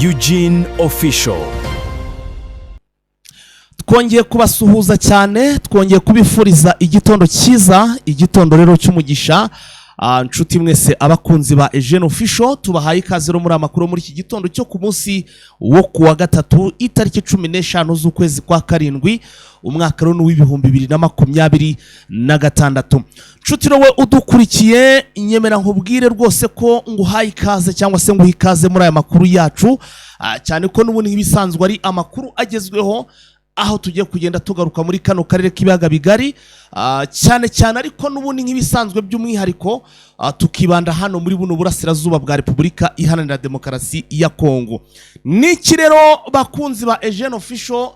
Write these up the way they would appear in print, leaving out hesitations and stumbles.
Eugene Official. Twongeye kubasuhuza cyane, twongeye kubifuriza igitondo cyiza, igitondo rero cy'umugisha. Nshuti mwese abakunzi ba Eugene Official, tubahaye ikaze rero muri amakuru muri iki gitondo cyo ku munsi wo kuwa gatatu itariki 15 z'ukwezi kwa karindwi umwaka rero w'ibihumbi 2026. Nshuti rowe udukurikiye, nyemera nkubwire rwose ko nguhaye ikaze cyangwa se nguha ikaze muri aya makuru yacu, cyane ko n'ubundi nk'ibisanzwe ari amakuru agezweho, aho tugiye kugenda tugaruka muri kano karere k'ibiyaga bigari, cyane cyane ariko n'ubundi nk'ibisanzwe by'umwihariko tukibanda hano muri buno burasirazuba bwa Repubulika Iharanira Demokarasi ya Kongo. Niki rero bakunzi ba Eugene Official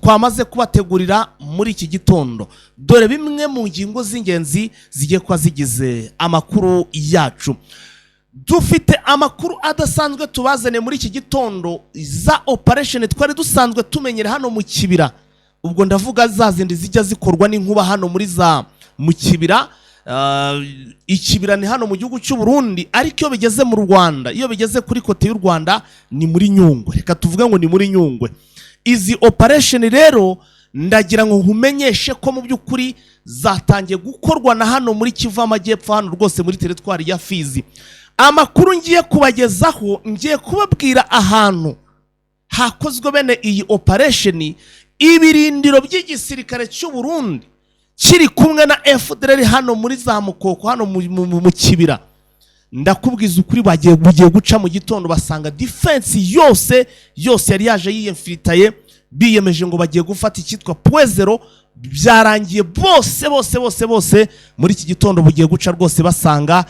twamaze kubategurira muri iki gitondo, dore bimwe mu ngingo z'ingenzi zigiye kwa zigize amakuru yacu. Dufite amakuru adasanzwe tubazane muri iki gitondo za operation twari dusanzwe tumenyera hano mu kibira. Ubwo ndavuga za zindi zijya zikorwa n'inkuba hano muri za mu kibira. Ikibira ni hano mu gihugu cy'u Burundi, ariko iyo bigeze mu Rwanda, iyo bigeze kuri kote y'u Rwanda ni muri Nyungwe. Reka tuvuge ngo ni muri Nyungwe. Izi operation rero ndagira ngo nkumenyeshe ko mu by'ukuri zatangiye gukorwa na hano muri Kivu Amajyepfo, hano rwose muri teritwari ya Fizi. Amakuru ngiye kubagezaho, ngiye kubabwira ahantu hakozwe bene iyi operation, ibirindiro by'igisirikare cy'u Burundi kiri kumwe na FDLR hano muri za Mukoko, hano mu kibira. Ndakubwiza ukuri, bagiye guca mu gitondo basanga defense yose yari yaje yiyemfiritaye, biyemeje ngo bagiye gufata icyitwa Poezero. Byarangiye bose muri iki gitondo bugiye guca rwose basanga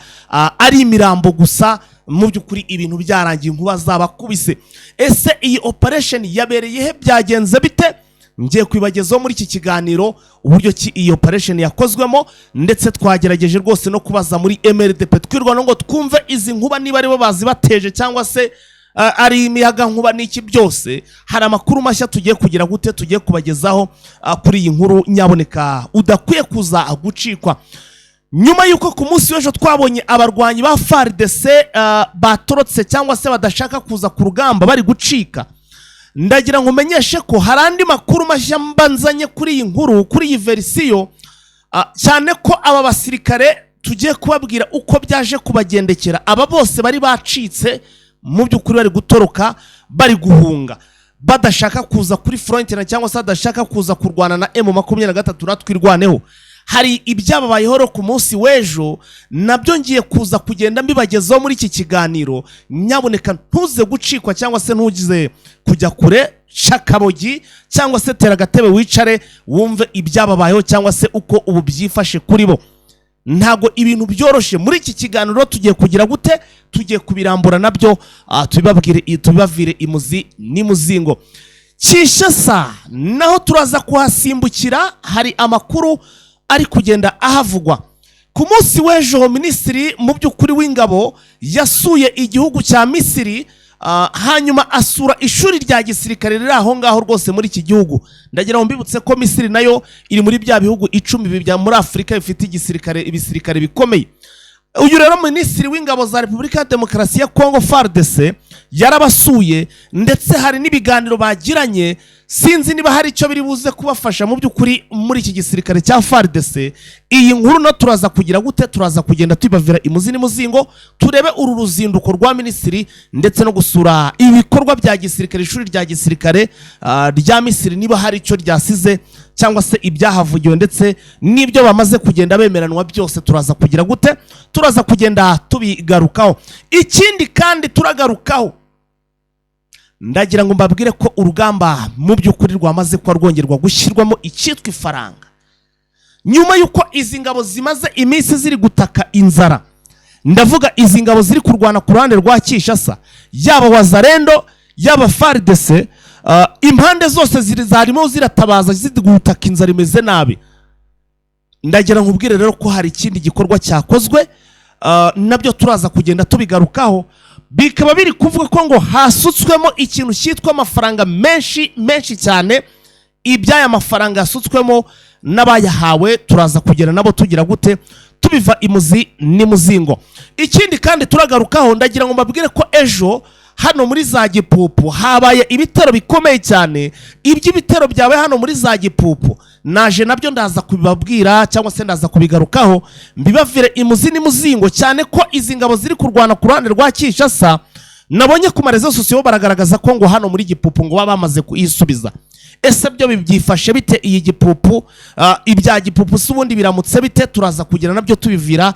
ari imirambo gusa. Mu by'ukuri ibintu byarangiye, inkuba zabakubise. Ese iyi operation yabereye he, byagenze bite? Ngiye kwibagezaho muri iki kiganiro uburyo ki iyi operation yakozwemo, ndetse twagerageje rwose no kubaza muri MRDP twirwana ngo twumve izi nkuba niba ari bo bazibateje cyangwa se ari imiyaga nkuba n'iki byose. Hari amakuru mashya tugiye kugira gute, tugiye kubagezaho kuri iyi nkuru. Nyaboneka udakwiye kuza gucikwa. Nyuma yuko ku munsi w'ejo twabonye abarwanyi ba FARDC batorotse cyangwa se badashaka kuza ku rugamba bari gucika, ndagira ngo menyeshe ko hari andi makuru mashya mbanzanye kuri iyi nkuru, kuri iyi verisiyo, cyane ko aba basirikare tugiye kubabwira uko byaje kubagendekera. Aba bose bari bacitse, mu by'ukuri bari gutoroka, bari guhunga, badashaka kuza kuri front cyangwa se badashaka kuza kurwana na M23 natwirwaneho. Hari ibyababayeho ku munsi w'ejo, nabyo ngiye kuza kugenda mbibagezaho muri iki kiganiro. Nyaboneka ntuze gucikwa cyangwa se ntugize kujya kure, shakabogi cyangwa se tera gatebe wicare wumve ibyababayeho cyangwa se uko ubu byifashe kuri bo. Ntago ibintu byoroshye muri iki kiganiro. Tugiye kugira gute, tugiye kubirambura nabyo, tubibavire imuzi n'imuzingo. Kinshasa naho turaza kuhasimbukira, hari amakuru ari kugenda ahavugwa. Ku munsi w'ejo minisitiri mu by'ukuri w'ingabo yasuye igihugu cya Misiri, hanyuma asura ishuri rya gisirikare riri aho ngaho rwose muri iki gihugu. Ndagira ngo mbibutse ko Misiri nayo iri muri bya bihugu 10 bya muri Afurika bifite ibisirikare bikomeye. Uyu rero minisitiri w'ingabo za Repubulika ya Demokarasi ya Kongo FARDC yarabasuye, ndetse hari n'ibiganiro bagiranye. Sinzi niba hari icyo biri buze kubafasha mu by'ukuri muri iki gisirikare cya FARDC. Iyi nkuru no turaza kugira gute, turaza kugenda tubavira imuzi n'imuzingo, turebe uru ruzinduko rwa minisitiri ndetse no gusura ibikorwa bya gisirikare, ishuri rya gisirikare rya Misiri, niba hari icyo ryasize cyangwa se ibyahavugiwe ndetse n'ibyo bamaze kugenda bemeranwa byose. Turaza kugira gute, turaza kugenda tubigarukaho. Ikindi kandi turagarukaho, ndagira ngo mbabwire ko urugamba mu by'ukuri rwamaze kuba rwongerwa gushyirwamo icyitwa ifaranga, nyuma yuko izi ngabo zimaze iminsi ziri gutaka inzara. Ndavuga izi ngabo ziri kurwana ku ruhande rwa Kinshasa, yaba Wazalendo yaba FARDC, impande zose zarimo ziratabaza ziri gutaka inzara imeze nabi. Ndagira ngo ubwire rero ko hari ikindi gikorwa cyakozwe, nabyo turaza kugenda tubigarukaho. Bikaba biri kuvuga ko ngo hasutswemo ikintu cyitwa amafaranga menshi cyane. Iby'aya mafaranga yasutswemo n'abayahawe turaza kugera nabo tugira gute, tubiva imuzi n'imuzingo. Ikindi kandi turagarukaho, ndagira ngo mbabwire ko ejo hano muri za Gipupu habaye ibitero bikomeye cyane. Iby'ibitero byawe hano muri za Gipupu naje nabyo ndaza kubibabwira cyangwa se ndaza kubigarukaho mbibavire imuzi n'imuzingo, cyane ko izi ngabo ziri kurwana ku ruhande rwa Kinshasa nabonye ku marezo sosiyo baragaragaza ko ngo hano muri Gipupu ngo baba bamaze kuyisubiza. Ese byo bibyifashe bite iyi Gipupu? Ibya Gipupu se ubundi biramutse bite? Turaza kugira nabyo tubivira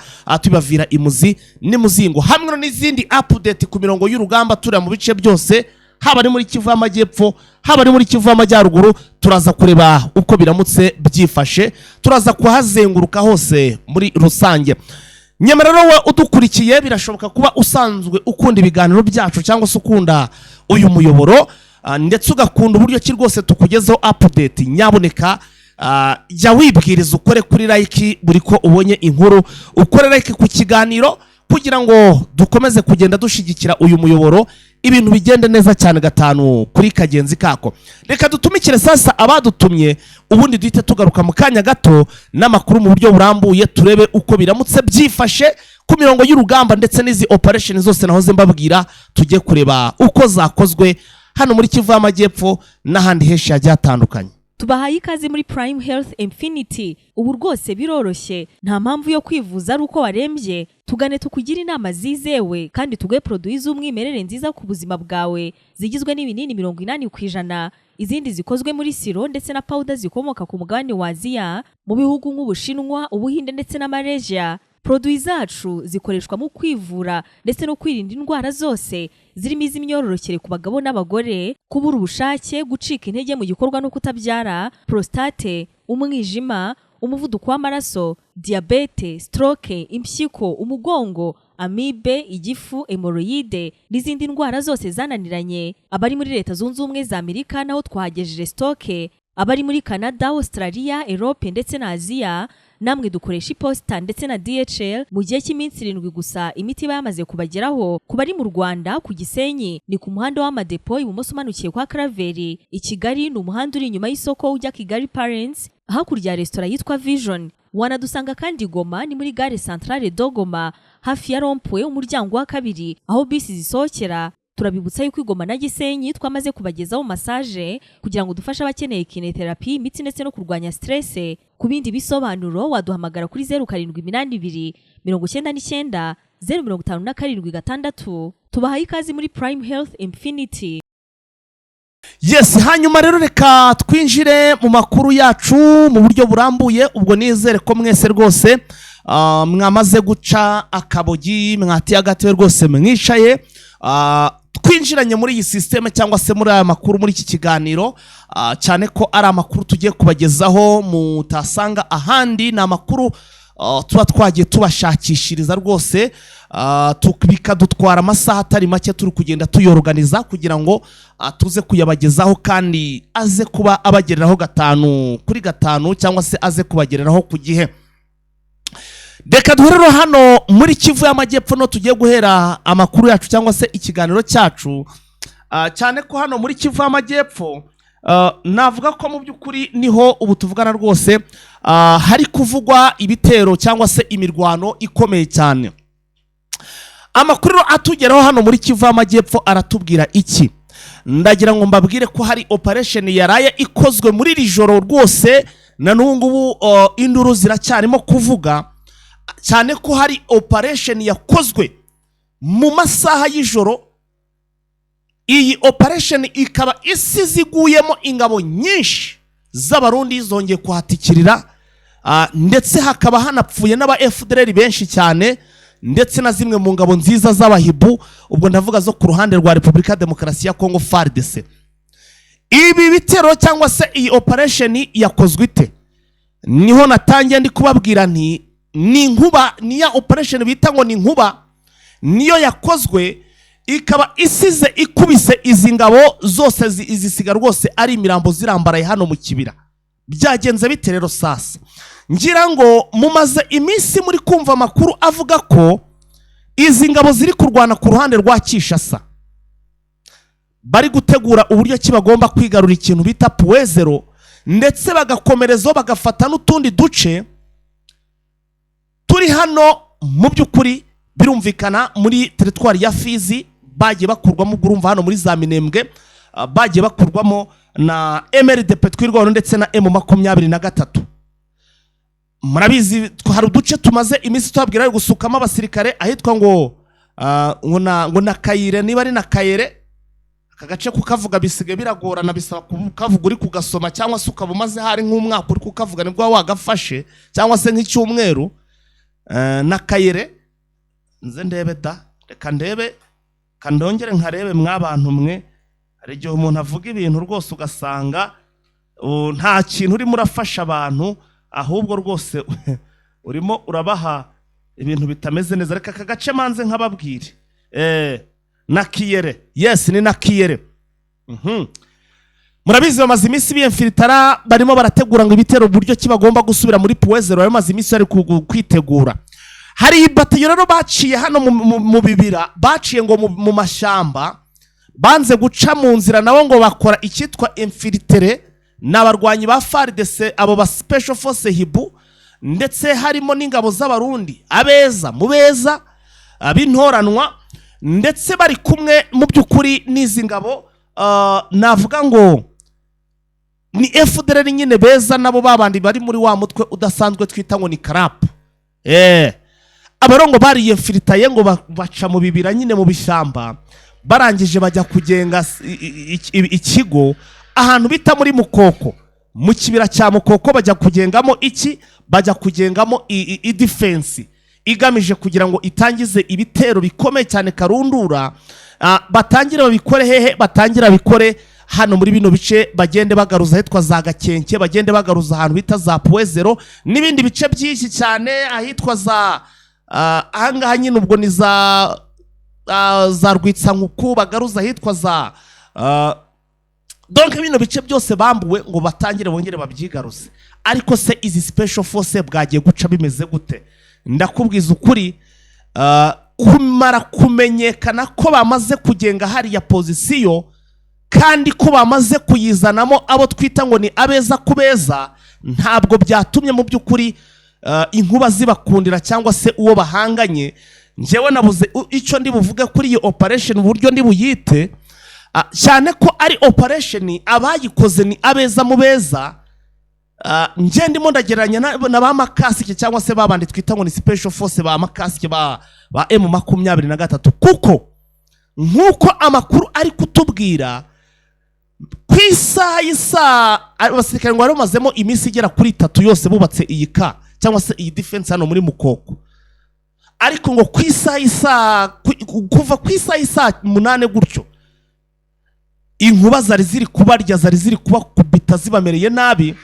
imuzi n'imuzingo hamwe n'izindi update ku mirongo y'urugamba turi mu bice byose, haba ari muri Kivu y'Amajyepfo, haba ari muri Kivu y'Amajyaruguru. Turaza kureba uko biramutse byifashe, turaza kuhazenguruka hose muri rusange. Nyamara wowe udukurikiye birashoboka kuba usanzwe ukunda ibiganiro byacu cyangwa se ukunda uyu muyoboro, ndetse ugakunda uburyo ki rwose tukugezaho update. Nyaboneka jya wibwiriza ukore kuri like buri ko ubonye inkuru, ukore like ku kiganiro kugira ngo dukomeze kugenda dushigikira uyu muyoboro, ibintu bigende neza cyane gatanu kuri kagenzi kako. Reka dutumikire sasa abadutumye, ubundi duhite tugaruka mu kanya gato n'amakuru mu buryo burambuye, turebe uko biramutse byifashe ku mirongo y'urugamba ndetse n'izi operation zose nahoze mbabwira. Tujye kureba uko zakozwe hano muri Kivu y'Amajyepfo n'ahandi henshi hagiye hatandukanye. Tubahaye ikaze muri Prime Health Infinity. Ubu rwose biroroshye, nta mpamvu yo kwivuza ari uko warembye. Tugane tukugira inama zizewe kandi tuguhe produits z'umwimerere nziza ku buzima bwawe, zigizwe n'ibinini 80%, izindi zikozwe muri siro ndetse na powder zikomoka ku mugabane wa Aziya, mu bihugu nk'Ubushinwa, Ubuhinde ndetse na Malaysia. Produits zacu zikoreshwa mu kwivura ndetse no kwirinda indwara zose, zirimo iz'imyororokere ku bagabo n'abagore, kubura ubushake, gucika intege mu gikorwa no kutabyara, prostate, umwijima, umuvuduko w'amaraso, diabete, stroke, impyiko, umugongo, amibe, igifu, hemorrhoide n'izindi ndwara zose zananiranye. Abari muri Leta Zunze Ubumwe za Amerika naho twahagejeje stoke, abari muri Canada, Australia, Europe ndetse na Aziya namwe dukoresha iposita ndetse na DHL. Mu gihe cy'iminsi 7 gusa imiti yamaze kubageraho. Kubari mu Rwanda ku Gisenyi ni ku muhanda w'amadepo ibumoso umanukiye kwa Kraveri. I Kigali ni umuhanda uri inyuma y'isoko ujya Kigali Parents, hakurya ya restaurant yitwa Vision. Wanadusanga kandi Goma ni muri gare centrale Dogoma hafi ya Rompwe umuryango wa kabiri aho bisi zisohokera. Turabibutsa yuko Goma na Gisenyi twamaze kubagezaho massage kugira ngo dufashe abakeneye kinetherapy, imiti ndetse no kurwanya stress. Ku bindi bisobanuro waduhamagara kuri 0782 99 057 Tubahaye ikaze muri Prime Health Infinity. Yes, hanyuma rero reka twinjire mu makuru yacu mu buryo burambuye. Ubwo nizere ko mwese rwose mwamaze guca akabogi, mwatiye agatiwe rwose mwicaye, twinjiranye muri iyi system cyangwa se muri aya makuru muri iki kiganiro, cyane ko ari amakuru tugiye kubagezaho mutasanga ahandi. Ni amakuru tuba twagiye tubashakishiriza rwose, bikadutwara amasaha atari make turi kugenda tuyorganiza kugira ngo tuze kuyabagezaho kandi aze kuba abagereraho 5 kuri 5 cyangwa se aze kubagereraho ku gihe. Reka duherero hano muri Kivu y'Amajyepfo no tugiye guhera amakuru yacu cyangwa se ikiganiro cyacu, cyane ko hano muri Kivu y'Amajyepfo navuga ko mu by'ukuri niho ubu tuvugana rwose hari kuvugwa ibitero cyangwa se imirwano ikomeye cyane. Amakuru atugeraho hano muri Kivu y'Amajyepfo aratubwira iki? Ndagira ngo mbabwire ko hari operation yaraye ikozwe muri iri joro rwose, na n'ubu induru ziracyarimo kuvuga, cyane ko hari operation yakozwe mu masaha y'ijoro. Iyi operation ikaba isiziguyemo ingabo nyinshi z'abarundi zongeye kuhatikirira, ndetse hakaba hanapfuye n'aba FDLR benshi cyane, ndetse na zimwe mu ngabo nziza z'abahibu, ubwo ndavuga zo ku ruhande rwa Repubulika Demokarasi ya Kongo FARDC. Ibi bitero cyangwa se iyi operation yakozwe ite? Niho natangiye ndi kubabwira nti ni nkuba, niya operation bita ngo ni nkuba, niyo yakozwe ikaba isize ikubise izi ngabo zose izisiga rwose ari imirambo zirambaraye hano mu kibira. Byagenze bite rero sasa? Ngira ngo mumaze iminsi muri kumva amakuru avuga ko izi ngabo ziri kurwana ku ruhande rwa Kinshasa bari gutegura uburyo ki bagomba kwigarura ikintu bita Puezero, ndetse bagakomerezo bagafata n'utundi duce turi hano mu by'ukuri birumvikana muri territoire ya Fizi, bagiye bakurwamo urumva hano muri za Minembwe bagiye bakurwamo na MRDP twirwaho ndetse na M23. Murabizi hari uduce tumaze iminsi twabwira yo gusukamo abasirikare ahitwa ngo na Kayire, niba ari na Kayire, aka gace kukavuga bisige biragorana, bisaba kukavuga uri kugasoma cyangwa se ukabumaze hari nk'umwaka uri kukavuga nibwo wagafashe cyangwa se nk'icyumweru. Na Kayire nze ndebe reka ndebe kandongere nkarebe mwabantu mwe. Hari igihe umuntu avuga ibintu rwose ugasanga nta kintu urimo urafasha abantu, ahubwo rwose urimo urabaha ibintu bitameze neza. Reka aka gace manze nkababwire. Na Kiyere, yes ni na Kiyere. Murabizi bamaze iminsi biyemfilitara, barimo barategura ngo ibitero buryo kibagomba gusubira muri Puezero, bamaze iminsi bari kwitegura. Hari batayo rero baciye hano mu bibira, baciye ngo mu mashamba, banze guca mu nzira nabo ngo bakora icyitwa infiltre n'abarwanyi ba FARDC, abo ba Special Force Hibu, ndetse harimo n'ingabo z'abarundi abeza mu beza abintoranwa, ndetse bari kumwe mu by'ukuri n'izi ngabo navuga ngo ni FDLR nyine beza, nabo babandi bari muri wa mutwe udasanzwe twita ngo ni karap. Abarongo bari infiltraye ngo baca mu bibira nyine mu bishamba, barangije bajya kugenga ikigo ahantu bita muri Mukoko, mu kibira cya Mukoko. Bajya kugengamo bajya kugengamo defense igamije kugira ngo itangize ibitero bikomeye cyane karundura. Batangira babikore hehe? Batangira bikore hano muri bino bice, bagende bagaruza hitwa za Gakenke, bagende bagaruza ahantu bita za Puezero n'ibindi bice byinshi cyane ahitwa za ahangaha nyine ubwo ni za Rwitsankuku, bagaruza hitwa za donc bino bice byose bambuwe ngo batangire bongere babyigaruze. Ariko se izi Special Force bwagiye guca bimeze gute? Ndakubwiza ukuri, kumara kumenyekana ko bamaze kugenga hari ya pozisiyo kandi ko bamaze kuyizanamo abo twita ngo ni abeza kubeza, ntabwo byatumye mu by'ukuri inkuba zibakundira cyangwa se uwo bahanganye. Njewe nabuze icyo ndi buvuge kuri iyi operation uburyo ndi buyite, cyane ko ari operation abayikoze ni abeza mu beza. Nje ndimo ndageranya na ba Makasike cyangwa se babandi twita ngo ni Special Force ba Makasike ba M23, kuko nkuko amakuru ari kutubwira kwisa abasirikare ngo baromazemo iminsi igera kuri 3 yose bubatse iyi ka cyangwa se iyi defense hano muri Mukoko. Ariko ngo kuva kwisa 8 gutyo inkuba zari ziri kubarya, zari ziri kubakubita zibamereye nabi.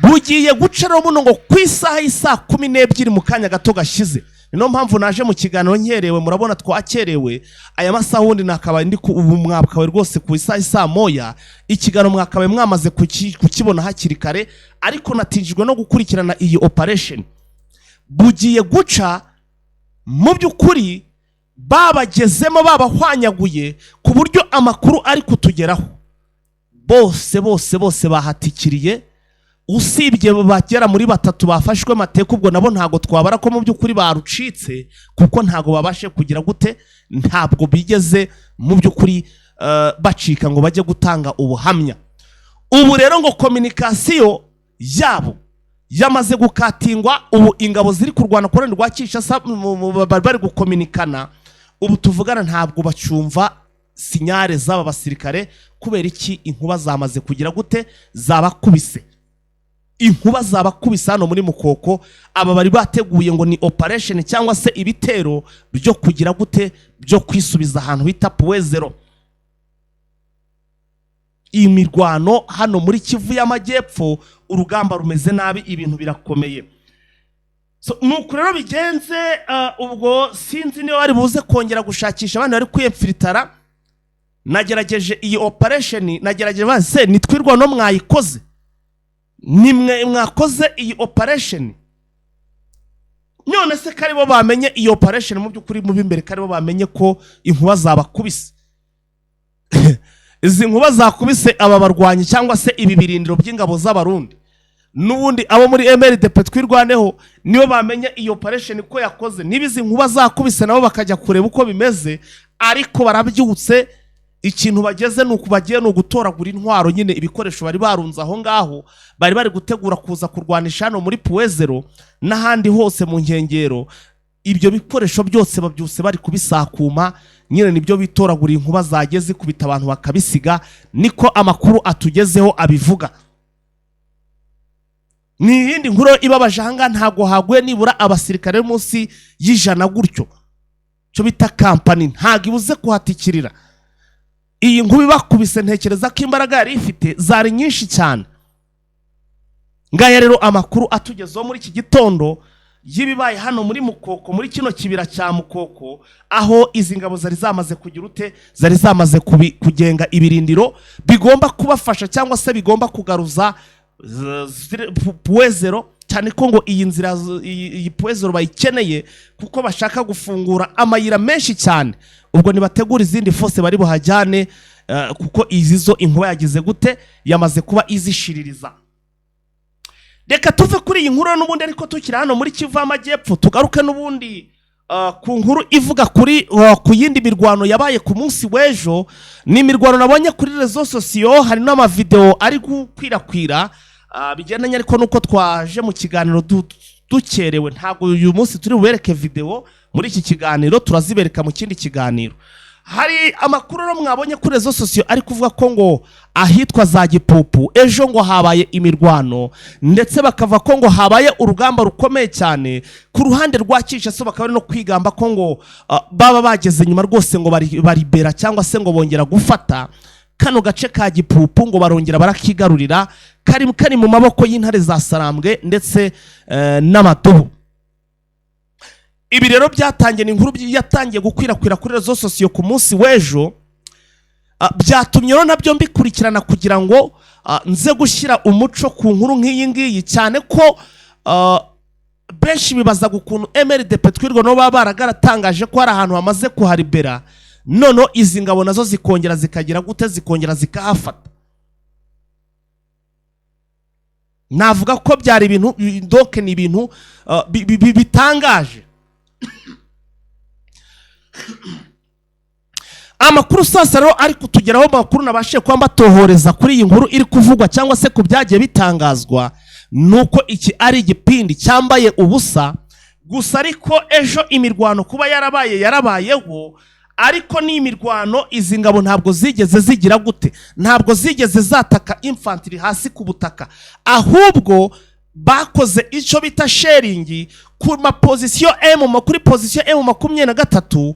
Bugiye gucero muno ngo kwisa 12 mu kanya gato gashize. Niyo mpamvu naje mu kiganiro nkerewe, murabona twakerewe aya masaha wundi nakabaye ndi ubu mwabakawe rwose ku isa moya. Ikiganiro mwakabaye mwamaze kukibona hakiri kare, ariko natinjijwe no gukurikirana iyi operation. Bugiye guca mu by'ukuri babagezemo, babahwanyaguye ku buryo amakuru ari kutugeraho bose bahatikiriye, usibye bagera muri 3 bafashwe mateka. Ubwo nabo ntago twabara ko mu by'ukuri barucitse, kuko ntago babashe kugira gute, ntabwo bigeze mu by'ukuri bacika ngo bajye gutanga ubuhamya. Ubu rero ngo communication yabo yamaze gukatingwa. Ubu ingabo ziri kurwana ku rundi rwa Kinshasa bari gukominikana. Ubu tuvugana ntabwo bacumva sinyare z'aba basirikare. Kubera iki? Inkuba zamaze kugira gute, zabakubise. Inkuba zabakubise hano muri Mukoko. Aba bari bateguye ngo ni operation cyangwa se ibitero byo kugira gute, byo kwisubiza ahantu bita Puezero. Imirwano hano muri Kivu y'Amajyepfo, urugamba rumeze nabi, ibintu birakomeye. So nuko rero bigenze. Ubwo sinzi niyo bari buze kongera gushakisha abandi bari kwiyemfilitara. Nagerageje iyi operation, nagerageje base nitwirwa no mwayikoze, nimwe mwakoze iyi operation. None se karibo bamenye iyi operation mu by'ukuri mu bimbere, karibo bamenye ko inkuba zabakubise. Izi nkuba zakubise aba barwanyi cyangwa se ibi birindiro by'ingabo z'abarundi n'ubundi abo muri MRDP twirwaneho, nibo bamenye iyi operation ko yakoze. Nibizi nkuba zakubise nabo bakajya kureba uko bimeze, ariko barabyutse ikintu bageze nuko bagiye no gutoragura intwaro nyine ibikoresho bari barunze aho ngaho bari gutegura kuza kurwanisha hano muri Puezero n'ahandi hose mu nkengero. Ibyo bikoresho byose babyuse bari kubisakuma nyine nibyo bitoragura inkuba zageze kubita abantu bakabisiga, niko amakuru atugezeho abivuga. Ni yindi nkuru ibabaje hanga ntago haguye nibura abasirikare munsi y'ijana gutyo, cyo bita kampani ntago ibuze kuhatikirira. Iyi nkubi bakubise ntekereza ko imbaraga yari ifite zari nyinshi cyane. Ngaya rero amakuru atugezeho muri iki gitondo yibibaye hano muri Mukoko, muri kino kibira cya Mukoko, aho izi ngabo zari zamaze kugira ute, zari zamaze kugenga ibirindiro bigomba kubafasha cyangwa se bigomba kugaruza Puezero, cyane ko ngo iyi nzira iyi Puezero bayikeneye kuko bashaka gufungura amayira menshi cyane. Ubwo nibategura izindi force bari buhajyane kuko izizo inkuba yagize gute, yamaze kuba izishiririza. Reka tuve kuri iyi nkuru n'ubundi ariko tukira hano muri Kivu y'Amajyepfo tugaruke n'ubundi ku nkuru ivuga kuri ku yindi mirwano yabaye ku munsi w'ejo. Ni mirwano nabonye kuri rezo sosiyo, hari n'ama video ari gukwirakwira bigendanye ariko nuko twaje mu kiganiro dukerewe, ntabwo uyu munsi turi bubereke video muri iki kiganiro, turazibereka mu kindi kiganiro. Hari amakuru no mwabonye kuri rezo sosiyo ari kuvuga ko ngo ahitwa za Gipupu ejo ngo habaye imirwano, ndetse bakava ko ngo habaye urugamba rukomeye cyane ku ruhande rwa Kinshasa, bakaba no kwigamba ko ngo baba bageze nyuma rwose ngo baribera cyangwa se ngo bongera gufata kano gace ka Gipupu, ngo barongera barakigarurira kari mu maboko y'intare za Sarambwe ndetse n'Amatovu. Ibi rero byatangiye, ni inkuru yatangiye gukwirakwira kuri rezo sosiyo ku munsi w'ejo, byatumye rero nabyo mbikurikirana kugira ngo nze gushyira umuco ku nkuru nk'iyi ngiyi, cyane ko benshi bibaza ukuntu MRDP twirwa no baba baragaratangaje ko hari ahantu hamaze kuharibera, none izi ngabo nazo zikongera zikagira gute, zikongera zikahafata. Navuga ko byari ibintu doke, ni ibintu bitangaje. Amakuru sasa rero ari kutugeraho, makuru nabashe kwa mbatohoreza kuri iyi nkuru iri kuvugwa cyangwa se kubyagiye bitangazwa, nuko iki ari igipindi cyambaye ubusa gusa. Ariko ejo imirwano kuba yarabayeho, ariko ni imirwano izi ngabo ntabwo zigeze zigira gute, ntabwo zigeze zataka infantry hasi ku butaka, ahubwo bakoze icyo bita sharing ku mapozisiyo kuri pozisiyo M23,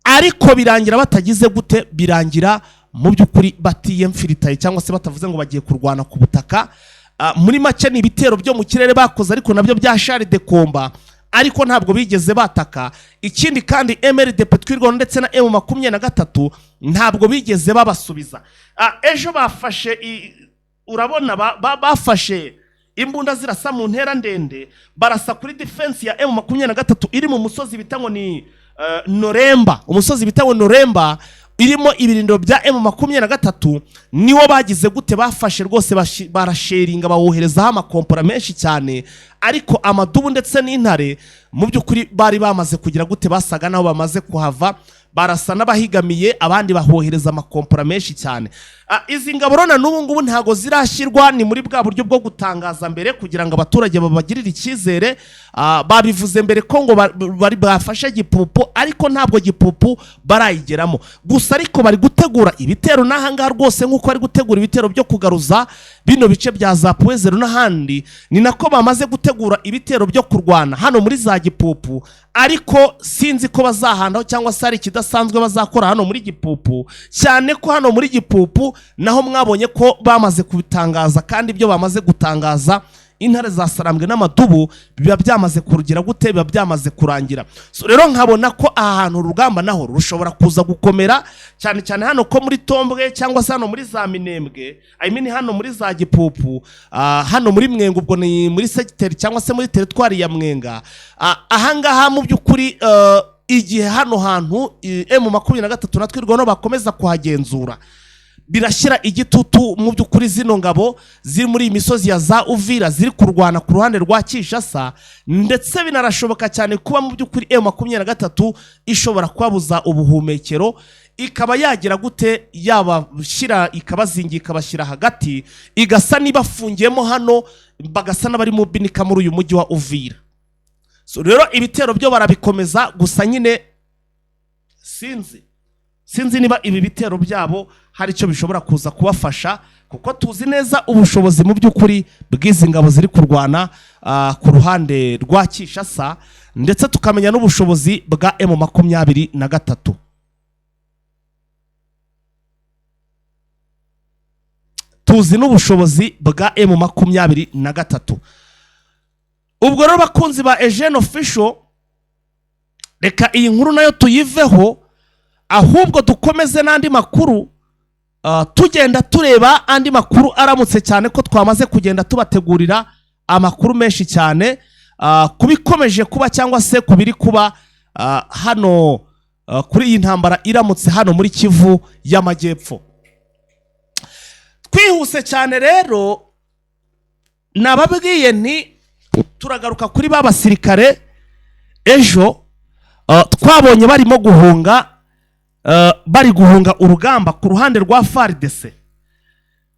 ariko birangira batagize gute, birangira mu by'ukuri batiyemfiritaye cyangwa se batavuze ngo bagiye kurwana ku butaka. Muri make ni ibitero byo mu kirere bakoze, ariko nabyo bya Charles de Komba, ariko ntabwo bigeze bataka. Ikindi kandi MRDP twirwa ndetse na M23 ntabwo bigeze babasubiza. Ejo bafashe urabona bafashe imbunda zirasa mu ntera ndende, barasa kuri defense ya M23 iri mu musozi bitango ni Noremba, umusozi bitawo Noremba irimo ibirindiro bya M23, niwo bagize gute, bafashe rwose barasheringa bawoherezaho amakompora menshi cyane. Ariko Amadubu ndetse n'intare mu by'ukuri bari bamaze kugira gute, basaga naho bamaze kuhava, barasa n'abahigamiye, abandi bahohereza amakompora menshi cyane. Izi ngabo rona n'ubu ngubu ntago zirashyirwa, ni muri bwa buryo bwo gutangaza mbere kugira ngo abaturage babagirire icyizere. Babivuze mbere ko ngo bari bafashe Gipupu, ariko ntabwo Gipupu barayigeramo gusa, ariko bari gutegura ibitero n'ahanga rwose, nk'uko bari gutegura ibitero byo kugaruza bino bice bya za Puezero n'ahandi, ni nako bamaze gutegura ibitero byo kurwana hano muri za Gipupu. Ariko sinzi ko bazahandaho cyangwa se hari ikidasanzwe bazakora hano muri Gipupu, cyane ko hano muri Gipupu naho mwabonye ko bamaze kubitangaza, kandi ibyo bamaze gutangaza intare za Sarambwe n'Amadubu biba byamaze kurugera gute, biba byamaze kurangira. So rero nkabona ko aha hantu urugamba naho rushobora kuza gukomera, cyane cyane hano ko muri Tombwe cyangwa se hano muri za Minembwe, hano muri za Gipupu, hano muri Mwenga, ubwo ni muri secteur cyangwa se muri territoire ya Mwenga. Ahangaha mu by'ukuri igihe hano hantu M23 natwirwa no bakomeza kuhagenzura, birashyira igitutu mu by'ukuri zino ngabo ziri muri iyi misozi ya za Uvira ziri kurwana ku ruhande rwa Kinshasa, ndetse binarashoboka cyane kuba mu by'ukuri M23 ishobora kwabuza ubuhumekero, ikaba yagira gute yabashyira ikabazingi ikabashyira hagati, igasa nibafungiyemo hano bagasa n'abari mu binika muri uyu mujyi wa Uvira. So rero ibitero byo barabikomeza, gusa nyine sinzi niba ibi bitero byabo hari icyo bishobora kuza kubafasha, kuko tuzi neza ubushobozi mu by'ukuri bw'izi ngabo ziri kurwana ku ruhande rwa Kinshasa, ndetse tukamenya n'ubushobozi bwa M23. Tuzi n'ubushobozi bwa M23. Ubwo rero bakunzi ba Eugene Official, reka iyi nkuru nayo tuyiveho, ahubwo dukomeze n'andi makuru, tugenda tureba andi makuru aramutse, cyane ko twamaze kugenda tubategurira amakuru menshi cyane kubikomeje kuba cyangwa se kubiri kuba hano kuri iyi ntambara iramutse hano muri Kivu y'Amajyepfo. Twihuse cyane rero, nababwiye nti turagaruka kuri ba basirikare ejo twabonye barimo guhunga, bari guhunga urugamba ku ruhande rwa FARDC.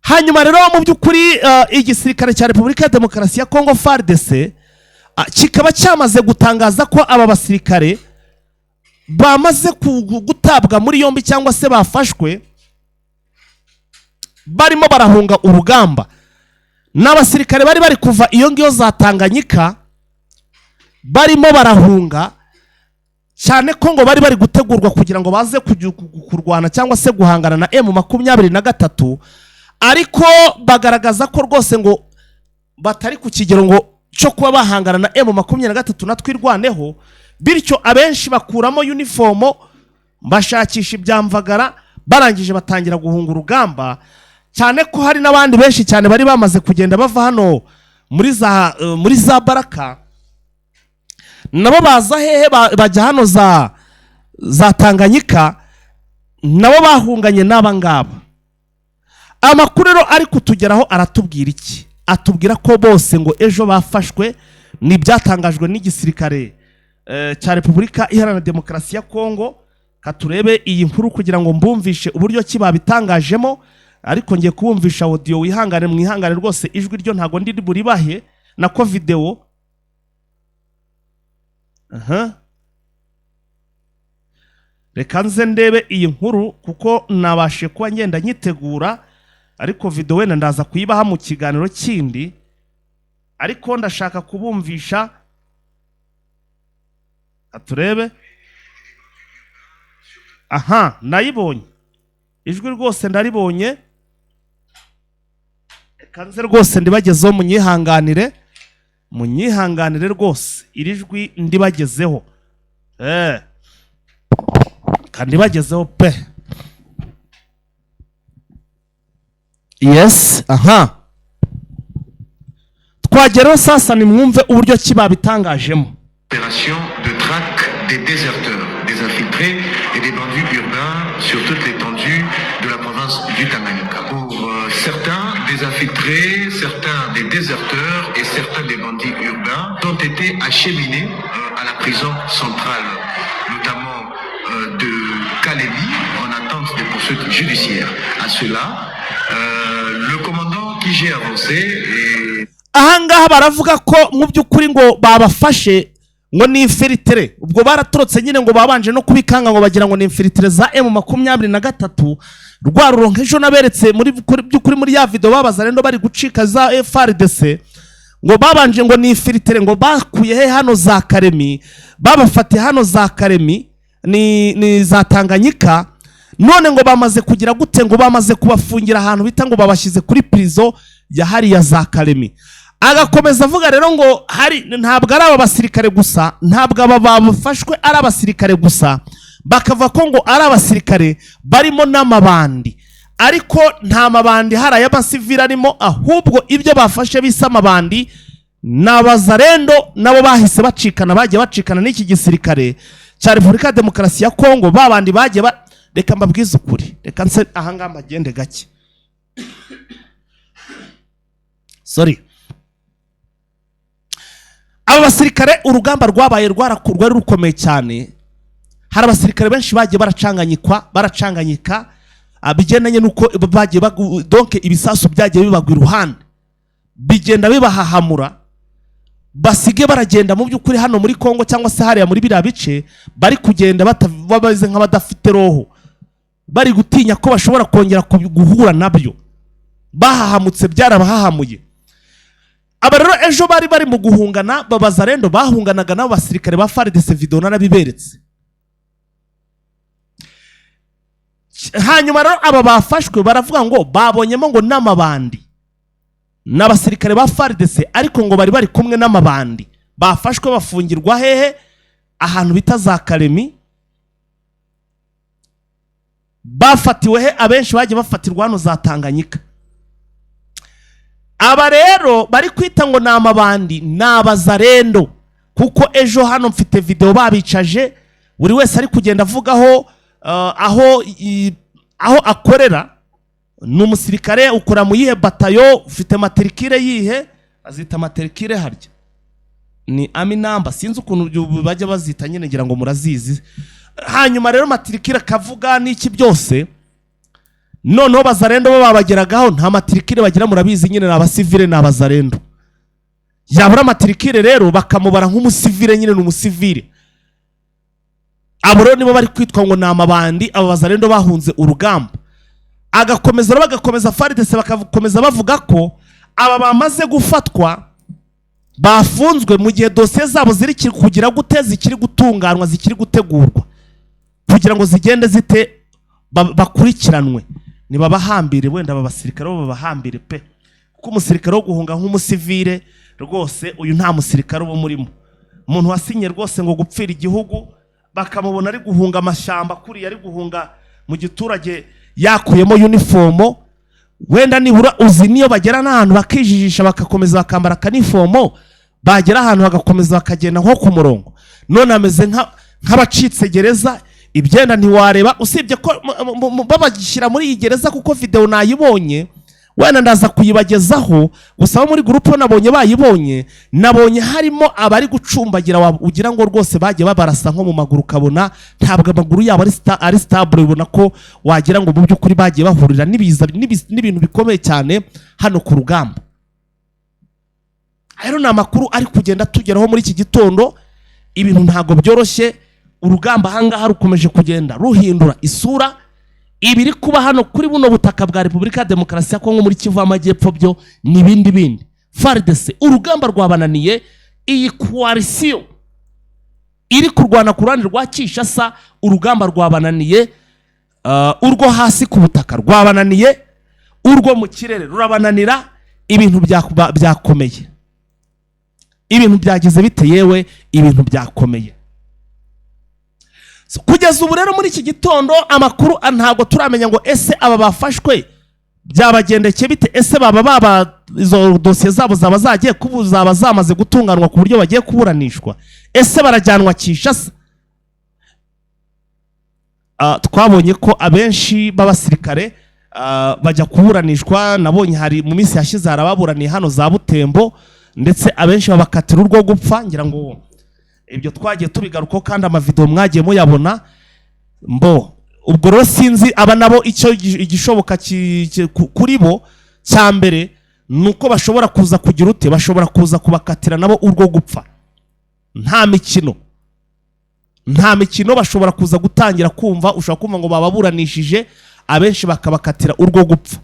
Hanyuma rero mu by'ukuri igisirikare cya Repubulika ya Demokarasi ya Kongo FARDC kikaba cyamaze gutangaza ko aba basirikare bamaze gutabwa muri yombi cyangwa se bafashwe barimo barahunga urugamba. N'abasirikare bari kuva iyo ngiyo za Tanganyika barimo barahunga, cyane ko ngo bari gutegurwa kugira ngo baze kurwana cyangwa se guhangana na M23, ariko bagaragaza ko rwose ngo batari ku kigero ngo cyo kuba bahangana na M23 na twirwaneho, bityo abenshi bakuramo uniformo bashakisha ibyamvagara, barangije batangira guhunga urugamba, cyane ko hari n'abandi benshi cyane bari bamaze kugenda bava hano muri za Baraka, nabo baza hehe bajya hano za Tanganyika, nabo bahunganye n'aba ngaba. Amakuru rero ari kutugeraho aratubwira iki? Atubwira ko bose ngo ejo bafashwe, ni byatangajwe n'igisirikare cya Repubulika Iharanira Demokarasi ya Kongo. Katurebe iyi nkuru kugira ngo mbumvishe uburyo ki babitangajemo, ariko ngiye kubumvisha audio, mwihangane rwose, ijwi ryo ntago ndi buribahe nako video. Reka nze ndebe iyi nkuru kuko nabashe kuba ngenda nyitegura, ariko video wenda ndaza kuyibaha mu kiganiro kindi, ariko ndashaka kubumvisha. Aturebe. Nayibonye ijwi rwose, ndaribonye. Reka nze rwose ndibagezeho, munyihanganire rwose, iri jwi ndibagezeho. Kandi bagezeho pe. Yes, twageraho sasa nimwumve uburyo ki babitangajemo. Opération de traque des déserteurs, des infiltrés et des bandits urbains sur toute l'étendue de la province du Tanganyika. Pour certains des infiltrés, certains des déserteurs et certains des bandits urbains ont été acheminés à la prison centrale, notamment de Kalemi, en attente de poursuites judiciaires. À cela, le commandant qui j'ai avancé et... Ahangaha baravuga ko mu by'ukuri ngo babafashe ngo ni infiltre. Ubwo baratorotse nyine ngo babanje no kubikanga ngo bagira ngo ni infiltre za M23. Rwaruronka ejo naberetse muri by'ukuri muri ya video babaza rendo bari gucika za FARDC, ngo babanje ngo ni infiltre, ngo bakuye he hano za Kalemi, babafate hano za Kalemi ni za Tanganyika, none ngo bamaze kugira gute, ngo bamaze kubafungira ahantu bita ngo babashyize kuri prison ya hariya za Kalemi. Agakomeza avuga rero ngo ntabwo ari aba basirikare gusa, ntabwo aba bafashwe ari abasirikare gusa, bakava ko ngo ari abasirikare barimo n'amabandi, ariko nta mabandi hari ay'abasivili arimo, ahubwo ibyo bafashe bisa amabandi n'abazarendo, nabo bahise bagiye bacikana n'iki gisirikare cya Repubulika ya Demokarasi ya Kongo. Babandi bagiye reka mbabwize ukuri, reka nse ahangaha magende gake sorry. Aba basirikare urugamba rwabaye rwari rukomeye cyane. Hari abasirikare benshi bagiye baracanganyika bigendanye nuko bagiye donc ibisasu byagiye bibagwa iruhande bigenda bibahahamura, basige baragenda mu by'ukuri hano muri Kongo cyangwa se hariya muri biriya bice bari kugenda babaze nk'abadafite roho, bari gutinya ko bashobora kongera guhura nabyo, bahahamutse byarabahahamuye. Aba rero ejo bari mu guhungana, babazarendo bahunganaga n'abo basirikare ba FARDC, video narabiberetse. Hanyuma rero aba bafashwe baravuga ngo babonyemo ngo n'amabandi n'abasirikare ba FARDC, ariko ngo bari kumwe n'amabandi. Bafashwe bafungirwa hehe? Ahantu bita za Kalemi. Bafatiwe he? Abenshi bagiye bafatirwa hano za Tanganyika. Aba rero bari kwita ngo n'amabandi n'abazarendo, kuko ejo hano mfite video babicaje, buri wese ari kugenda avugaho aho akorera. Ni umusirikare ukora mu yihe batayo, ufite matrikire yihe, azita matrikire harya ni aminamba, sinzi ukuntu bajya bazita nyine, ngira ngo murazizi. Hanyuma rero matrikire kavuga n'iki byose, noneho bazarendo bo babageragaho nta matrikire bagira, murabizi nyine n'abasivile n'abazarendo. Yabura matrikire rero bakamubara nk'umusivile, nyine n'umusivile. Abo rero nibo bari kwitwa ngo n'amabandi. Aba bazarendo bahunze urugamba, bagakomeza FARDC bakakomeza bavuga ko aba bamaze gufatwa bafunzwe mu gihe dosiye zabo ziri kugira gute, zikiri gutunganwa, zikiri gutegurwa kugira ngo zigende zite bakurikiranwe. Ni babahambire, wenda aba basirikare bo babahambire pe, kuko umusirikare wo guhunga nk'umusivile rwose uyu nta musirikare uba murimo. Umuntu wasinye rwose ngo gupfira igihugu, bakamubona ari guhunga amashamba, kuri ari guhunga mu giturage yakuyemo uniformo, wenda nibura uzi niyo bagera n'ahantu bakijijisha bakakomeza bakambara kaniformo, bagera ahantu bagakomeza bakagenda nko ku murongo. None ameze nk'abacitse gereza, ibyenda ntiwareba, usibye ko babagishyira muri iyi gereza, kuko video nayibonye, wenda ndaza kuyibagezaho. Gusa muri groupe nabonye bayibonye, nabonye harimo abari gucumbagira, ugira ngo rwose bagiye babarasa nko mu maguru, kabona ntabwo amaguru yabo ari stable, ubona ko wagira ngo mu by'ukuri bagiye bahurira n'ibintu bikomeye cyane hano ku rugamba. Rero ni amakuru ari kugenda tugeraho muri iki gitondo. Ibintu ntabwo byoroshye, urugamba ahangaha rukomeje kugenda ruhindura isura. Ibiri kuba hano kuri buno butaka bwa Repubulika ya Demokarasi ya Kongo muri Kivu y'Amajyepfo byo ni bindi. FARDC urugamba rwabananiye, iyi coalition iri kurwana ku ruhande rwa Kinshasa urugamba rwabananiye, urwo hasi ku butaka rwabananiye, urwo mu kirere rurabananira. Ibintu byakomeye, ibintu byagize bite yewe, ibintu byakomeye. Kugeza ubu rero muri iki gitondo amakuru ntabwo turamenya ngo ese aba bafashwe byabagendeke bite, ese baba izo dosiye zabo zaba zagiye zaba zamaze gutunganwa ku buryo bagiye kuburanishwa, ese barajyanwa Kinshasa. Twabonye ko abenshi b'abasirikare bajya kuburanishwa. Nabonye hari mu minsi yashize harababuraniye hano za Butembo, ndetse abenshi babakatira urwo gupfa. Ngira ngo ibyo twagiye tubigaruko kandi amavideo mwagiye muyabona. Ubwo rero sinzi aba nabo icyo igishoboka kuri bo cya mbere nuko bashobora kuza kugira ute, bashobora kuza kubakatira nabo urwo gupfa. Nta mikino bashobora kuza gutangira kumva, ushobora kumva ngo bababuranishije, abenshi bakabakatira urwo gupfa.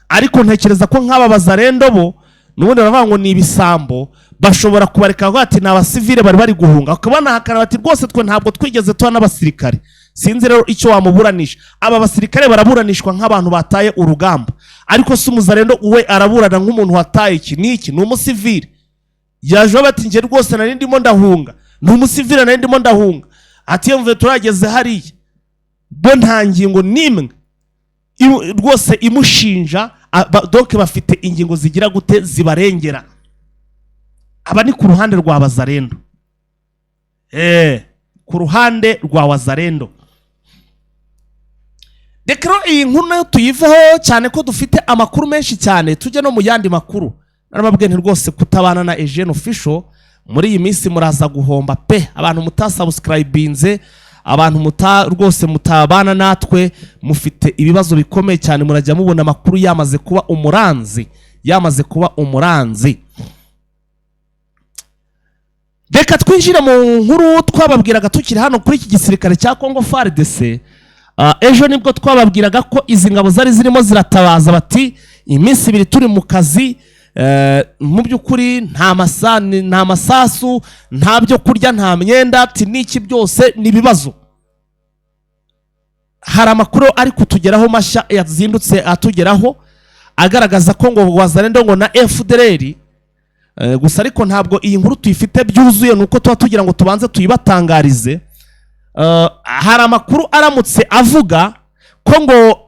Ariko ntekereza ko nk'aba bazarendo bo nubundi baravuga ngo ni ibisambo, bashobora kubareka bati ni abasivile bari guhunga, bakabona hakana bati rwose twe ntabwo twigeze tuba n'abasirikare. Sinzi rero icyo wamuburanisha. Aba basirikare baraburanishwa nk'abantu bataye urugamba, ariko si umuzarendo uwe araburana nk'umuntu wataye iki n'iki, ni umusivile. Yaje bati nge rwose nari ndimo ndahunga, ni umusivile nari ndimo ndahunga, ati yemve turageze hariya, bo nta ngingo n'imwe rwose imushinja. Donc bafite ingingo zigira gute zibarengera. Aba ni ku ruhande rwa bazarendo, ku ruhande rwa wazarendo. reka rero iyi nkuru nayo tuyiveho cyane ko dufite amakuru menshi cyane, tujye no mu yandi makuru. Narababwiye nti rwose kutabana na Eugene Official muri iyi minsi muraza guhomba pe. Abantu mutasubscribinze, abantu rwose mutabana natwe, mufite ibibazo bikomeye cyane, murajya mubona amakuru yamaze kuba umuranzi. Reka twinjire mu nkuru twababwiraga tukiri hano kuri iki gisirikare cya Congo FARDC. Ejo nibwo twababwiraga ko izi ngabo zari zirimo ziratabaza bati iminsi 2 turi mu kazi, mu by'ukuri nta masasu, nta byo kurya, nta myenda, ati niki byose ni bibazo. Hari amakuru ari kutugeraho mashya yazindutse atugeraho agaragaza ko ngo Wazalendo ngo na FDLR, gusa ariko ntabwo iyi nkuru tuyifite byuzuye, nuko tuba tugira ngo tubanze tuyibatangarize. Hari amakuru aramutse avuga ko ngo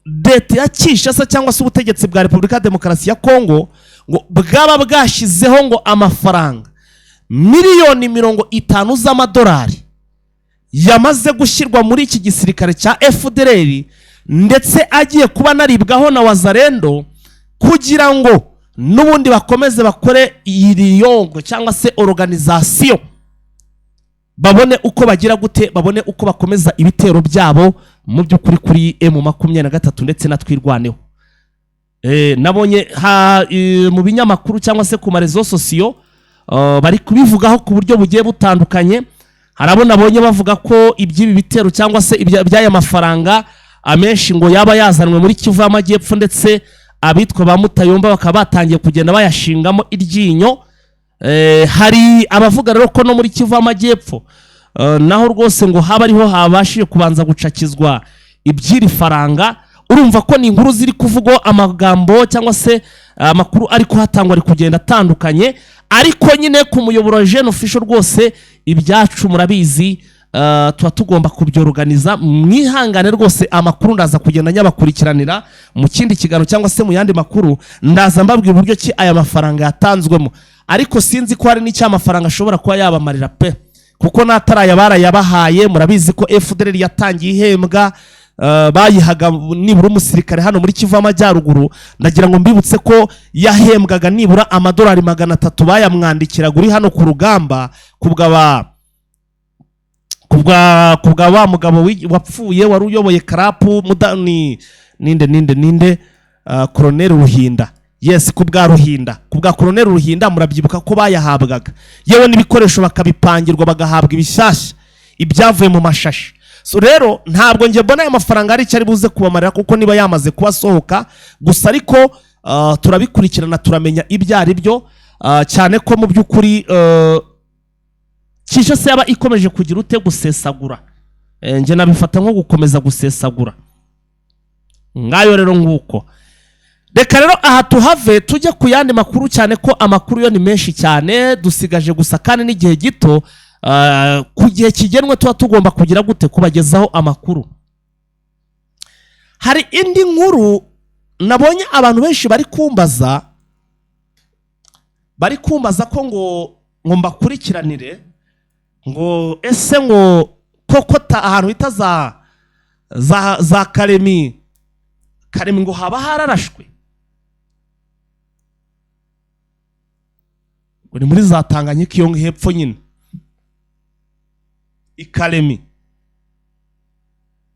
leta ya Kinshasa cyangwa se ubutegetsi bwa Repubulika Demokarasi ya Kongo ngo bwaba bwashizeho ngo amafaranga miliyoni 50 z'amadolari yamaze gushyirwa muri iki gisirikare cya FDLR, ndetse agiye kuba naribwaho na Wazalendo kugira ngo n'ubundi bakomeze bakore iriyongo cyangwa se organisation, babone uko bagira gute, babone uko bakomeza ibitero byabo mu by'ukuri kuri M23 ndetse na twirwaneho. Nabonye mu binyamakuru cyangwa se ku marezo sosiyo bari kubivugaho ku buryo bugiye butandukanye. Harabona abonye bavuga ko iby'ibi bitero cyangwa se iby'aya mafaranga amenshi ngo yaba yazanwe muri Kivu y'Amajyepfo, ndetse abitwa ba Mutayomba bakaba batangiye kugenda bayashingamo iryinyo. Hari abavuga rero ko no muri Kivu y'Amajyepfo naho rwose ngo haba ariho habashije kubanza gucakizwa iby'iri faranga. Urumva ko ni inkuru ziri kuvugwa, amagambo cyangwa se amakuru ariko hatangwa ari kugenda atandukanye, ariko nyine ku muyoboro Eugene Official rwose ibyacu murabizi, tuba tugomba kubyorganiza. Mwihangane rwose, amakuru ndaza kugenda nyabakurikiranira mu kindi kiganiro cyangwa se mu yandi makuru, ndaza mbabwira uburyo ki aya mafaranga yatanzwemo. Ariko sinzi ko hari n'icyo amafaranga ashobora kuba yabamarira pe, kuko nataraya barayabahaye. Murabizi ko FDLR yatangiye ihembwa, bayihaga nibura umusirikare hano muri Kivu y'Amajyaruguru, ndagira ngo mbibutse ko yahembwaga nibura amadolari 300 bayamwandikiraga uri hano ku rugamba kubwa wa mugabo wapfuye wari uyoboye karapu mudani ninde Colonel Ruhinda. Yes, kubwa Ruhinda, kubwa Colonel Ruhinda murabyibuka ko bayahabwaga, yewe n'ibikoresho bakabipangirwa bagahabwa ibishyashya ibyavuye mu mashashi. So rero ntabwo nge mbona aya mafaranga ari cyari buze kubamarira, kuko niba yamaze kubasohoka gusa, ariko turabikurikirana turamenya ibyo ari byo, cyane ko mu by'ukuri Kinshasa yaba ikomeje kugira ute gusesagura. Nge nabifata nko gukomeza gusesagura ngayo rero nguko. Reka rero aha tuhave tujye ku yandi makuru, cyane ko amakuru yo ni menshi cyane, dusigaje gusa kandi n'igihe gito ku gihe kigenwe tuba tugomba kugira gute kubagezaho amakuru. Hari indi nkuru nabonye abantu benshi bari kumbaza ko ngo mbakurikiranire, ngo ese ngo koko ahantu hita za Karemi ngo haba hararashwe, ngo ni muri za Tanganyika iyo hepfo nyine Ikaremi,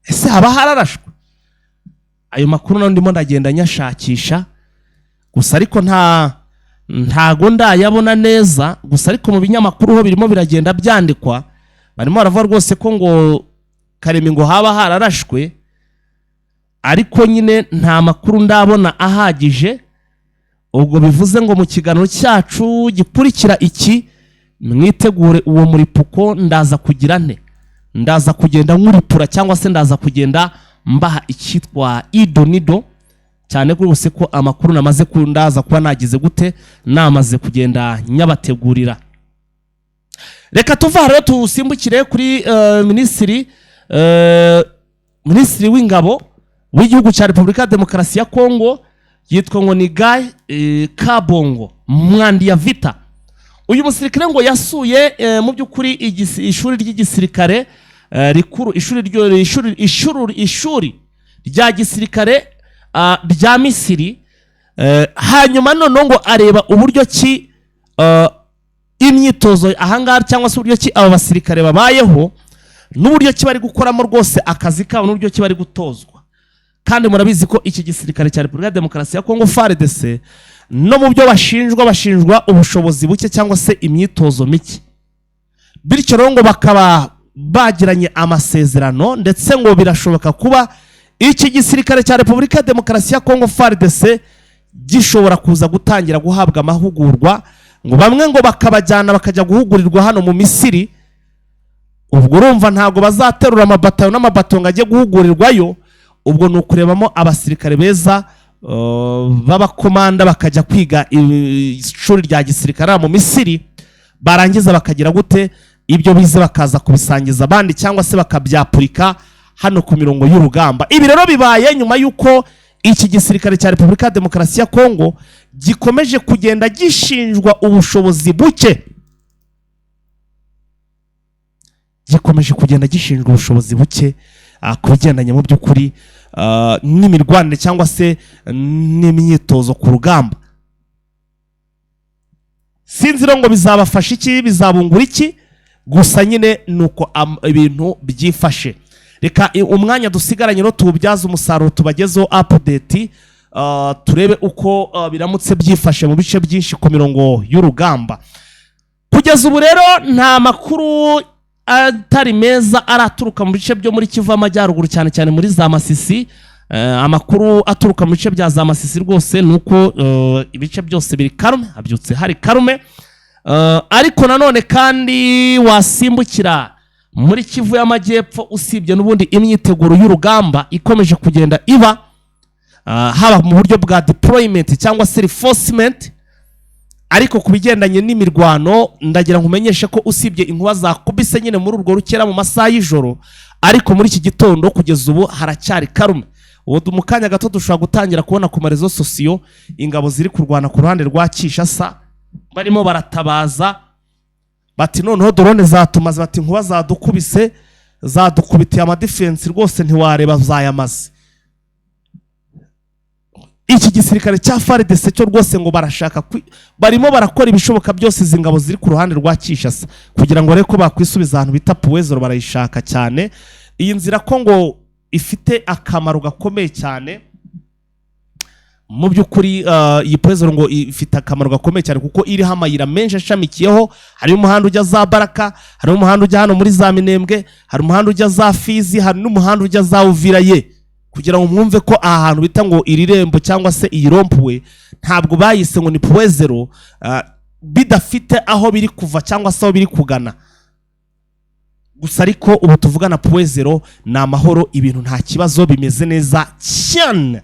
ese haba hararashwe? Ayo makuru none ndimo ndagenda nyashakisha gusa, ariko ntago ndayabona neza gusa, ariko mu binyamakuru ho birimo biragenda byandikwa, barimo baravuga rwose ko ngo Karemi ngo haba hararashwe, ariko nyine nta makuru ndabona ahagije. Ubwo bivuze ngo mu kiganiro cyacu gikurikira iki, mwitegure uwo muripuko, ndaza kugira ndaza kugenda nkuripura cyangwa se ndaza kugenda mbaha icyitwa idonido, cyane rwose ko amakuru namaze kundaza kuba nagize gute, namaze kugenda nyabategurira. Reka tuva rero tusimbukire kuri minisitiri w'ingabo w'igihugu cya Repubulika Demokarasi ya Kongo, yitwa ngo ni Guy Kabongo Mwandi ya Vita. Uyu musirikare ngo yasuye mu by'ukuri ishuri ry'igisirikare rikuru, ishuri rya gisirikare rya Misiri. Hanyuma noneho ngo areba uburyo ki imyitozo ahangaha cyangwa se uburyo ki aba basirikare babayeho n'uburyo ki bari gukoramo rwose akazi kabo n'uburyo ki bari gutozwa. Kandi murabizi ko iki gisirikare cya Repubulika ya Demokarasi ya Kongo FARDC no mu byo bashinjwa ubushobozi buke cyangwa se imyitozo mike. Bityo rero ngo bakaba bagiranye amasezerano, ndetse ngo birashoboka kuba iki gisirikare cya Repubulika ya Demokarasi ya Kongo FARDC gishobora kuza gutangira guhabwa amahugurwa, ngo bamwe ngo bakabajyana bakajya guhugurirwa hano mu Misiri. Ubwo urumva ntago bazaterura amabatayo n'amabato ngo ajye guhugurirwayo, ubwo ni ukurebamo abasirikare beza b'abakomanda bakajya kwiga ishuri rya gisirikare mu Misiri, barangiza bakagira gute ibyo bize bakaza kubisangiza abandi cyangwa se bakabyapurika hano ku mirongo y'urugamba. Ibi rero bibaye nyuma y'uko iki gisirikare cya Repubulika ya Demokarasi ya Kongo gikomeje kugenda gishinjwa ubushobozi buke, ku bigendanye mu by'ukuri n'imirwanire cyangwa se n'imyitozo ku rugamba. Sinzi ngo bizabafasha iki, bizabungura iki, gusa nyine nuko ibintu byifashe. Reka umwanya dusigaranye no tuwubyaza umusaruro, tubagezeho update, turebe uko biramutse byifashe mu bice byinshi ku mirongo y'urugamba. Kugeza ubu rero nta makuru atari meza araturuka mu bice byo muri Kivu Amajyaruguru, cyane cyane muri za Masisi. Amakuru aturuka mu bice bya za Masisi rwose nuko ibice byose biri karume, habyutse hari karume. Ariko nanone kandi wasimbukira muri Kivu y'Amajyepfo, usibye n'ubundi imyiteguro y'urugamba ikomeje kugenda iba, haba mu buryo bwa deployment cyangwa se reinforcement. Ariko kubigendanye n'imirwano ndagira nkumenyeshe ko usibye inkuba zakubise nyine muri urwo rukera mu masaha y'ijoro, ariko muri iki gitondo kugeza ubu haracyari karume. Ubu mu kanya gato dushobora gutangira kubona ku marezo sosiyo ingabo ziri kurwana ku ruhande rwa Kinshasa, barimo baratabaza bati noneho drone zatumaze, bati inkuba zadukubise, zadukubitiye amadefense rwose ntiwareba zayamaze. Iki gisirikare cya FARDC cyo rwose ngo barashaka barimo barakora ibishoboka byose izi ngabo ziri ku ruhande rwa Kinshasa kugira ngo reko bakwisubiza ahantu bita Puezero, barayishaka cyane. Iyi nzira ko ngo ifite akamaro gakomeye cyane mu by'ukuri. Iyi Puezero ngo ifite akamaro gakomeye cyane kuko iriho amayira menshi ashamikiyeho. Hari umuhanda ujya za Baraka, hari umuhanda ujya hano muri za Minembwe, hari umuhanda ujya za Fizi, hari n'umuhanda ujya za Uviraye. Kugira ngo mwumve ko aha hantu bita ngo iri rembo cyangwa se iyi rompuwe ntabwo bayise ngo ni Puezero bidafite aho biri kuva cyangwa se aho biri kugana. Gusa ariko ubu tuvugana Puezero ni amahoro, ibintu nta kibazo, bimeze neza cyane.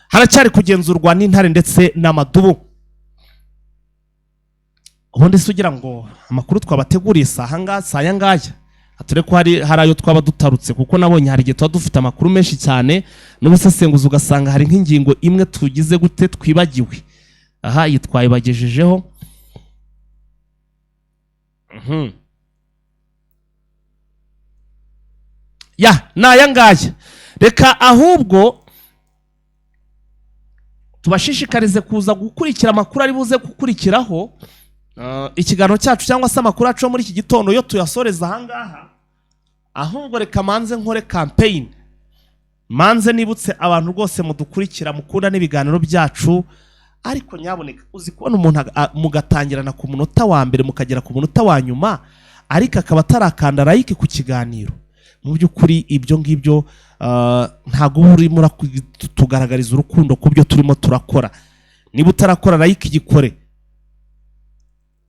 Haracyari kugenzurwa n'intare ndetse n'amadubu. Ubundi se ugira ngo amakuru twabateguriye saa ngaya ature ko hari ayo twaba dutarutse, kuko nabonye hari igihe tuba dufite amakuru menshi cyane n'ubusesenguzi ugasanga hari nk'ingingo imwe tugize gute twibagiwe. Aha iyi twayibagejejeho. Naya ngaya. Reka ahubwo tubashishikarize kuza gukurikira amakuru ari buze gukurikiraho ikiganiro cyacu cyangwa se amakuru acu muri iki gitondo yo tuyasoreza ahangaha. Ahubwo reka manze nkore campaign, manze nibutse abantu rwose mudukurikira mukunda n'ibiganiro byacu, ariko nyaboneka uzi kubona umuntu mugatangirana ku munota wa mbere mukagera ku munota wa nyuma, ariko akaba atarakanda like ku kiganiro. Mu by'ukuri ibyo ngibyo ntago urimo tugaragariza urukundo ku byo turimo turakora. Niba utarakora like igikore.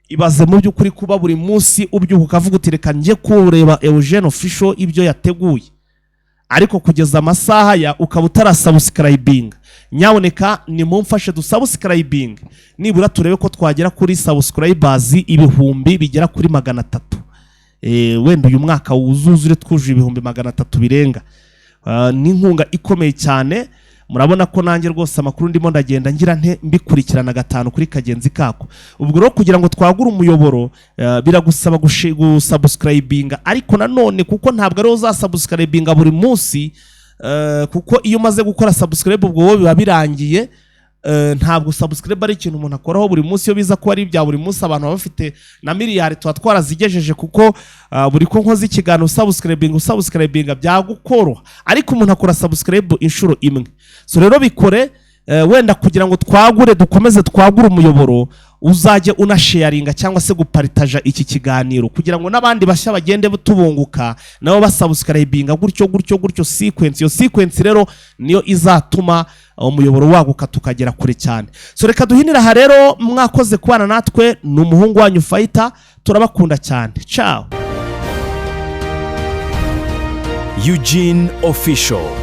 Ibaze mu by'ukuri kuba buri munsi ubyuka ukavuga uti reka njye kureba Eugene Official ibyo yateguye, ariko kugeza amasaha ya ukaba utarasubscribing. Nyaboneka ni mumfashe dusubscribing, nibura turebe ko twagera kuri subscribers ibihumbi bigera kuri 300. Wenda uyu mwaka wuzuzure twuje ibihumbi 300 birenga. Ni inkunga ikomeye cyane. Murabona ko nanjye rwose amakuru ndimo ndagenda ngira nte mbikurikirana gatanu kuri kagenzi kako. Ubwo rero kugira ngo twagure umuyoboro biragusaba gusubscribinga, ariko nanone kuko ntabwo ari uzasubscribinga buri munsi, kuko iyo umaze gukora subscribe ubwo wowe biba birangiye. Ntabwo subscribe ari ikintu umuntu akoraho buri munsi. Iyo biza ko ari ibya buri munsi abantu baba bafite na miliyari tuba twarazigejeje, kuko buri ko nkoze ikiganiro subscribing byagukoroha, ariko umuntu akora subscribe inshuro imwe. So rero bikore wenda kugira ngo twagure, dukomeze twagure umuyoboro, uzajye unasharinga cyangwa se guparitaja iki kiganiro kugira ngo n'abandi bashya bagende tubunguka nabo basubscribinga gutyo sequence. Iyo sequence rero niyo izatuma umuyoboro waguka tukagera kure cyane. So reka duhinira aha rero, mwakoze kubana natwe. Ni umuhungu wanyu Fighter, turabakunda cyane. Ciao. Eugene Official.